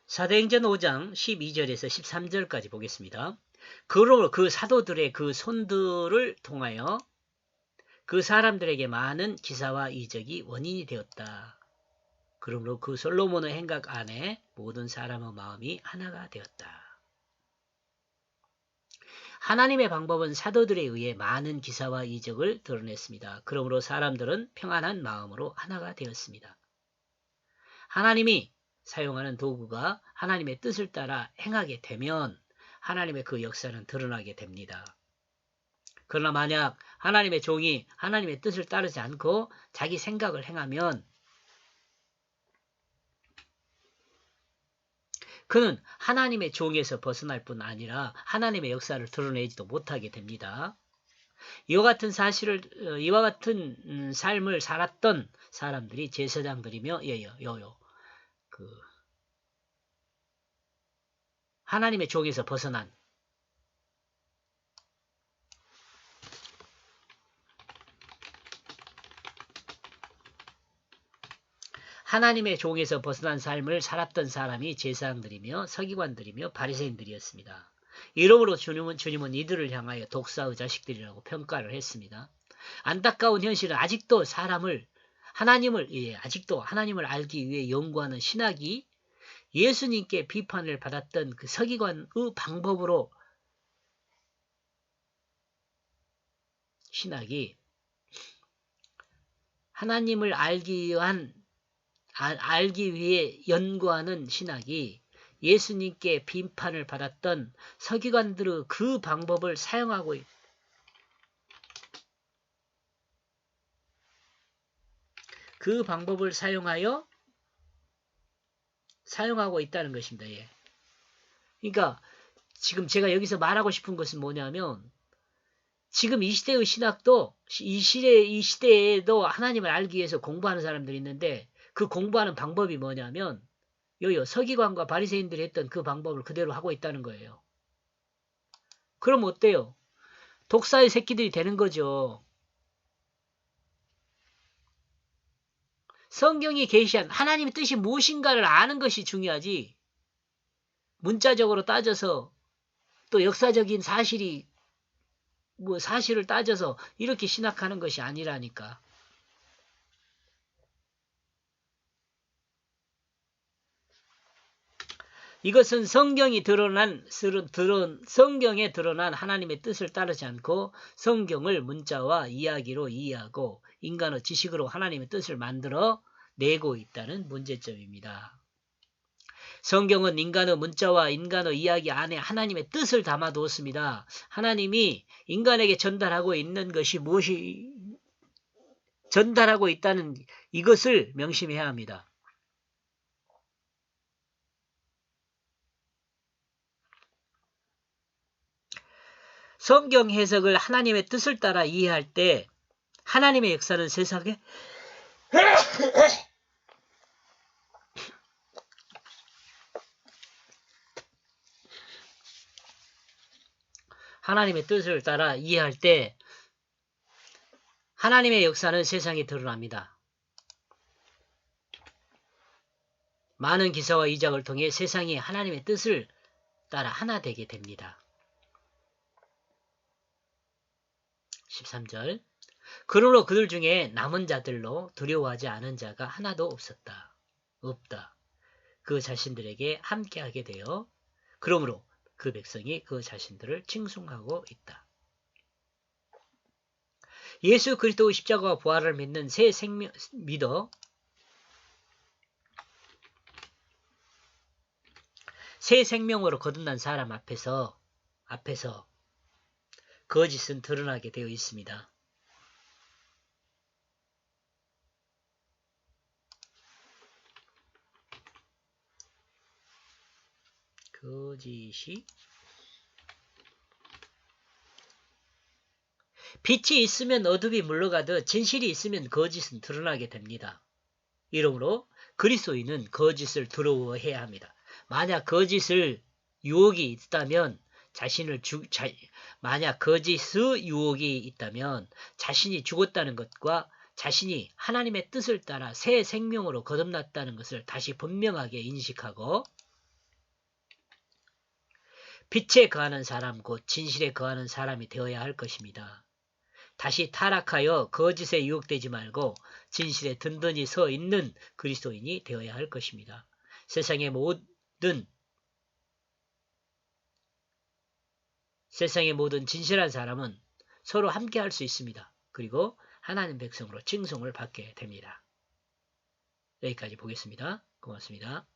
사도행전 5장 12절에서 13절까지 보겠습니다. 그러므로 그 사도들의 그 손들을 통하여 그 사람들에게 많은 기사와 이적이 원인이 되었다. 그러므로 그 솔로몬의 행각 안에 모든 사람의 마음이 하나가 되었다. 하나님의 방법은 사도들에 의해 많은 기사와 이적을 드러냈습니다. 그러므로 사람들은 평안한 마음으로 하나가 되었습니다. 하나님이 사용하는 도구가 하나님의 뜻을 따라 행하게 되면 하나님의 그 역사는 드러나게 됩니다. 그러나 만약 하나님의 종이 하나님의 뜻을 따르지 않고 자기 생각을 행하면 그는 하나님의 종에서 벗어날 뿐 아니라 하나님의 역사를 드러내지도 못하게 됩니다. 이와 같은 삶을 살았던 사람들이 제사장들이며 하나님의 종에서 벗어난 하나님의 종에서 벗어난 삶을 살았던 사람이 제사장들이며 서기관들이며 바리새인들이었습니다. 이러므로 주님은 이들을 향하여 독사의 자식들이라고 평가를 했습니다. 안타까운 현실은 아직도 하나님을 알기 위해 연구하는 신학이 예수님께 비판을 받았던 그 서기관의 방법으로 신학이 하나님을 알기 위해 연구하는 신학이 예수님께 비판을 받았던 서기관들의 그 방법을 사용하고 있다는 것입니다. 예. 그러니까 지금 제가 여기서 말하고 싶은 것은 뭐냐면 지금 이 시대의 신학도 이 시대에도 하나님을 알기 위해서 공부하는 사람들이 있는데 그 공부하는 방법이 뭐냐면 서기관과 바리새인들이 했던 그 방법을 그대로 하고 있다는 거예요. 그럼 어때요? 독사의 새끼들이 되는 거죠. 성경이 계시한 하나님의 뜻이 무엇인가를 아는 것이 중요하지. 문자적으로 따져서 또 역사적인 사실을 따져서 이렇게 신학하는 것이 아니라니까. 이것은 성경에 드러난 하나님의 뜻을 따르지 않고 성경을 문자와 이야기로 이해하고 인간의 지식으로 하나님의 뜻을 만들어 내고 있다는 문제점입니다. 성경은 인간의 문자와 인간의 이야기 안에 하나님의 뜻을 담아두었습니다. 하나님이 인간에게 전달하고 있는 것이 무엇이 전달하고 있다는 이것을 명심해야 합니다. 성경 해석을 하나님의 뜻을 따라 이해할 때 하나님의 역사는 세상에 하나님의 뜻을 따라 이해할 때 하나님의 역사는 세상에 드러납니다. 많은 기사와 이적을 통해 세상이 하나님의 뜻을 따라 하나 되게 됩니다. 13절 그러므로 그들 중에 남은 자들로 두려워하지 않은 자가 하나도 없다. 그 자신들에게 함께하게 되어 그러므로 그 백성이 그 자신들을 칭송하고 있다. 예수 그리스도의 십자가와 부활을 믿는 새 생명으로 거듭난 사람 앞에서 거짓은 드러나게 되어 있습니다. 거짓이 빛이 있으면 어둠이 물러가듯 진실이 있으면 거짓은 드러나게 됩니다. 이러므로 그리스도인은 거짓을 두려워해야 합니다. 만약 거짓의 유혹이 있다면 자신이 죽었다는 것과 자신이 하나님의 뜻을 따라 새 생명으로 거듭났다는 것을 다시 분명하게 인식하고 빛에 거하는 사람 곧 진실에 거하는 사람이 되어야 할 것입니다. 다시 타락하여 거짓에 유혹되지 말고 진실에 든든히 서 있는 그리스도인이 되어야 할 것입니다. 세상의 모든 진실한 사람은 서로 함께 할 수 있습니다. 그리고 하나님 백성으로 칭송을 받게 됩니다. 여기까지 보겠습니다. 고맙습니다.